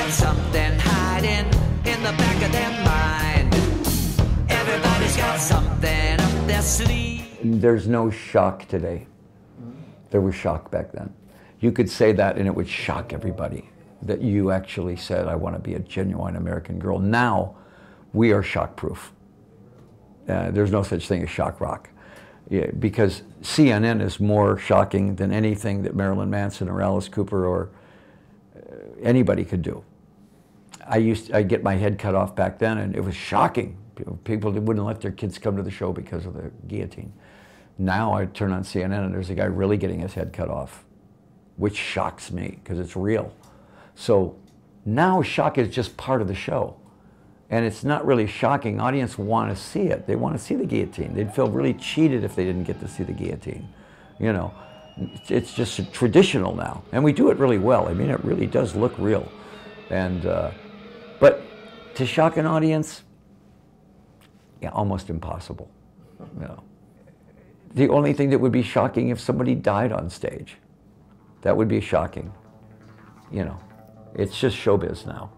got something hiding in the back of their mind. Everybody's got something up their sleeve. There's no shock today. There was shock back then. You could say that and it would shock everybody that you actually said, I want to be a genuine American girl. Now, we are shock-proof. There's no such thing as shock rock. Yeah, because CNN is more shocking than anything that Marilyn Manson or Alice Cooper or anybody could do. I'd get my head cut off back then, and it was shocking. People wouldn't let their kids come to the show because of the guillotine. Now I turn on CNN and there's a guy really getting his head cut off, which shocks me because it's real. So now shock is just part of the show. And it's not really shocking. Audience want to see it. They want to see the guillotine. They'd feel really cheated if they didn't get to see the guillotine. You know, it's just traditional now. And we do it really well. I mean, it really does look real. And, but to shock an audience, yeah, almost impossible. You know. The only thing that would be shocking if somebody died on stage. That would be shocking. You know, it's just showbiz now.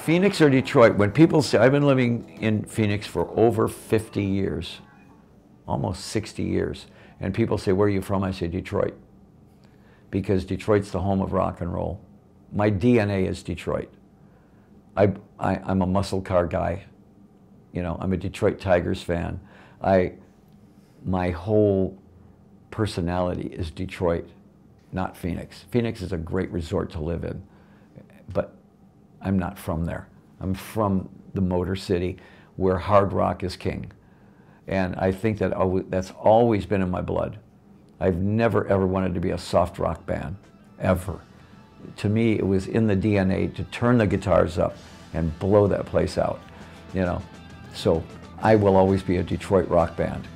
Phoenix or Detroit, when people say, I've been living in Phoenix for over 50 years, almost 60 years, and people say, where are you from? I say, Detroit, because Detroit's the home of rock and roll. My DNA is Detroit. I'm a muscle car guy. You know, I'm a Detroit Tigers fan. My whole personality is Detroit, not Phoenix. Phoenix is a great resort to live in, but I'm not from there. I'm from the Motor City where hard rock is king. And I think that that's always been in my blood. I've never ever wanted to be a soft rock band, ever. To me, it was in the DNA to turn the guitars up and blow that place out, you know. So I will always be a Detroit rock band.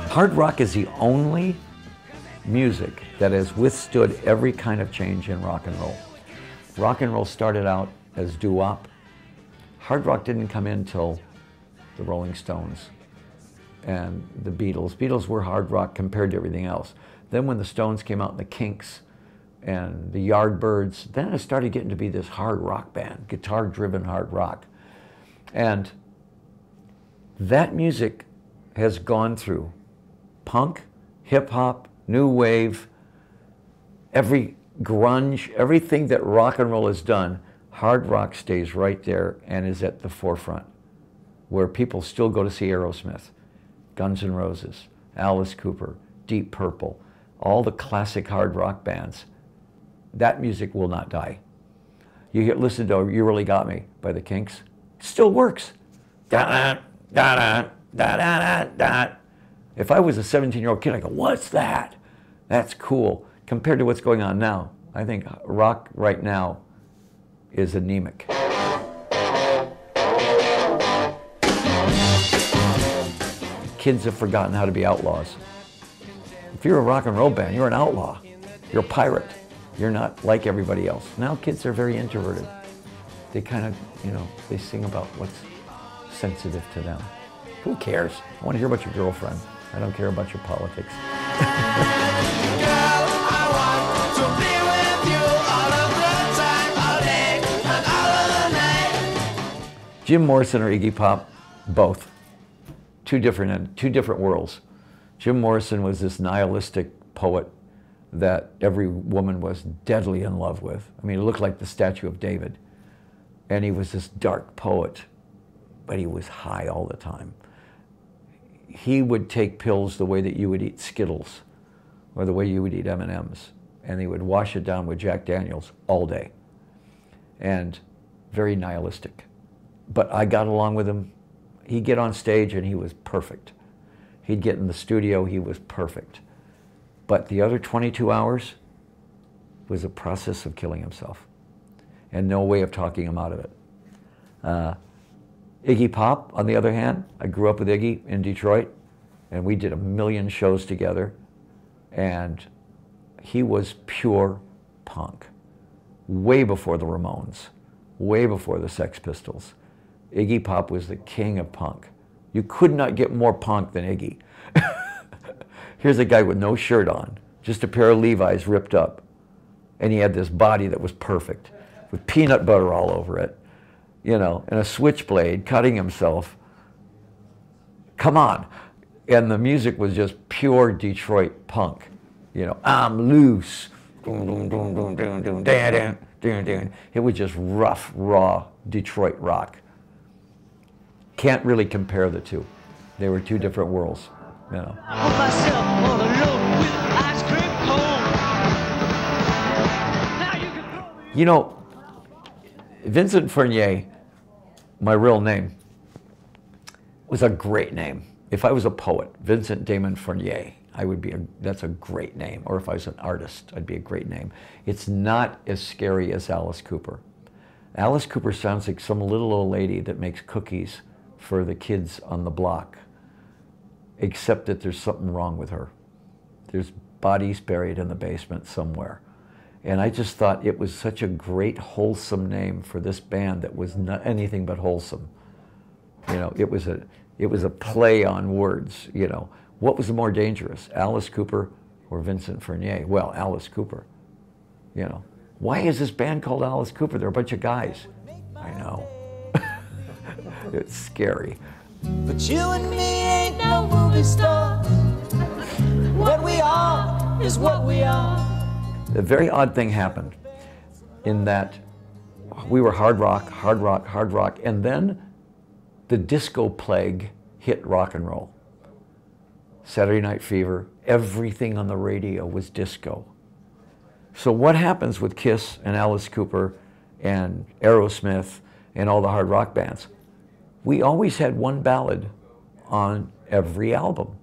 Hard rock is the only music that has withstood every kind of change in rock and roll. Rock and roll started out as doo-wop. Hard rock didn't come in till the Rolling Stones and the Beatles. Beatles were hard rock compared to everything else. Then when the Stones came out, and the Kinks and the Yardbirds, then it started getting to be this hard rock band, guitar-driven hard rock. And that music has gone through punk, hip-hop, new wave, every grunge, everything that rock and roll has done, hard rock stays right there and is at the forefront, where people still go to see Aerosmith, Guns N' Roses, Alice Cooper, Deep Purple, all the classic hard rock bands. That music will not die. You listen to You Really Got Me by the Kinks, still works. Da-da, da-da, da-da-da-da. If I was a 17-year-old kid, I go, what's that? That's cool. Compared to what's going on now, I think rock right now is anemic. Kids have forgotten how to be outlaws. If you're a rock and roll band, you're an outlaw. You're a pirate. You're not like everybody else. Now kids are very introverted. They kind of, you know, they sing about what's sensitive to them. Who cares? I want to hear about your girlfriend. I don't care about your politics. Jim Morrison or Iggy Pop, both. Two different worlds. Jim Morrison was this nihilistic poet that every woman was deadly in love with. I mean, it looked like the statue of David. And he was this dark poet, but he was high all the time. He would take pills the way that you would eat Skittles or the way you would eat M&Ms, and he would wash it down with Jack Daniels all day. And very nihilistic. But I got along with him. He'd get on stage and he was perfect. He'd get in the studio, he was perfect. But the other 22 hours was a process of killing himself and no way of talking him out of it. Iggy Pop, on the other hand, I grew up with Iggy in Detroit, and we did 1 million shows together. And he was pure punk, way before the Ramones, way before the Sex Pistols. Iggy Pop was the king of punk. You could not get more punk than Iggy. Here's a guy with no shirt on, just a pair of Levi's ripped up. And he had this body that was perfect, with peanut butter all over it, you know, and a switchblade cutting himself. Come on. And the music was just pure Detroit punk. You know, I'm loose. It was just rough, raw Detroit rock. Can't really compare the two. They were two different worlds. You know. I put myself all alone with ice cream cone. Now you can throw me. You know, Vincent Fournier, my real name, was a great name. If I was a poet, Vincent Damon Fournier, that's a great name. Or if I was an artist, I'd be a great name. It's not as scary as Alice Cooper. Alice Cooper sounds like some little old lady that makes cookies for the kids on the block, except that there's something wrong with her. There's bodies buried in the basement somewhere. And I just thought it was such a great, wholesome name for this band that was not anything but wholesome. You know, it was a play on words, you know. What was more dangerous, Alice Cooper or Vincent Fournier? Well, Alice Cooper, you know. Why is this band called Alice Cooper? They're a bunch of guys. I know. It's scary. But you and me ain't no movie star. What we are is what we are. A very odd thing happened in that we were hard rock, hard rock, hard rock, and then the disco plague hit rock and roll. Saturday Night Fever, everything on the radio was disco. So what happens with Kiss and Alice Cooper and Aerosmith and all the hard rock bands? We always had one ballad on every album.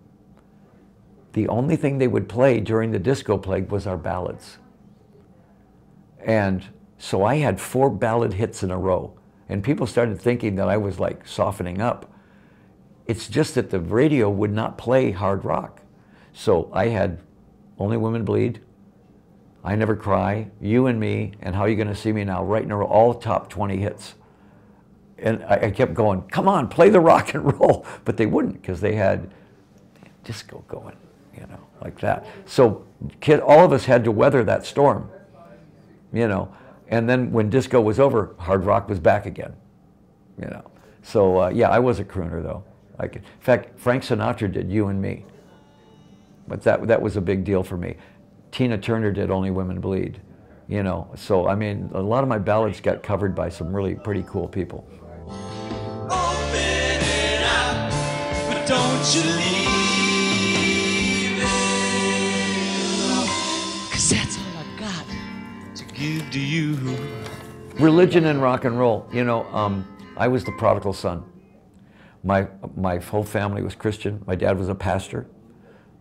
The only thing they would play during the disco plague was our ballads. And so I had 4 ballad hits in a row. And people started thinking that I was like softening up. It's just that the radio would not play hard rock. So I had Only Women Bleed, I Never Cry, You and Me, and How You Gonna See Me Now, right in a row, all top 20 hits. And I kept going, come on, play the rock and roll. But they wouldn't, because they had disco going, you know, like that. So all of us had to weather that storm, you know. And then when disco was over, hard rock was back again, you know. So yeah, I was a crooner though. In fact, Frank Sinatra did You and Me, but that was a big deal for me. Tina Turner did Only Women Bleed, you know. So I mean, a lot of my ballads got covered by some really pretty cool people. Open it up, but don't you leave it. 'Cause that's all I've got to give to you. Religion and rock and roll, you know, I was the prodigal son. My whole family was Christian. My dad was a pastor.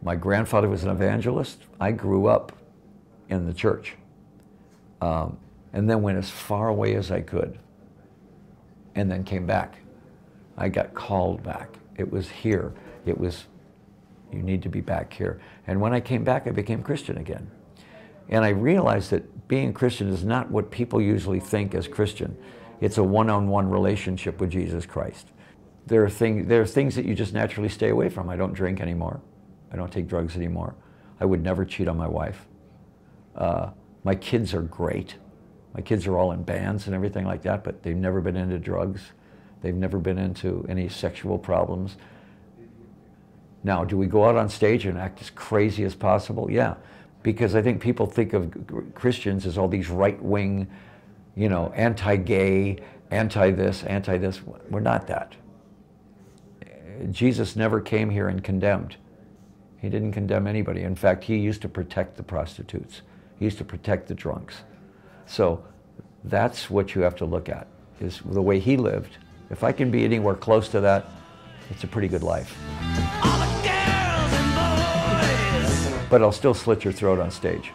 My grandfather was an evangelist. I grew up in the church, and then went as far away as I could, and then came back. I got called back. It was here. It was, you need to be back here. And when I came back, I became Christian again. And I realized that being Christian is not what people usually think as Christian. It's a one-on-one relationship with Jesus Christ. There are things that you just naturally stay away from. I don't drink anymore. I don't take drugs anymore. I would never cheat on my wife. My kids are great. My kids are all in bands and everything like that, but they've never been into drugs. They've never been into any sexual problems. Now, do we go out on stage and act as crazy as possible? Yeah, because I think people think of Christians as all these right-wing, you know, anti-gay, anti-this, anti-this. We're not that. Jesus never came here and condemned. He didn't condemn anybody. In fact, he used to protect the prostitutes. He used to protect the drunks. So that's what you have to look at, is the way he lived. If I can be anywhere close to that, it's a pretty good life. All the girls and boys. But I'll still slit your throat on stage.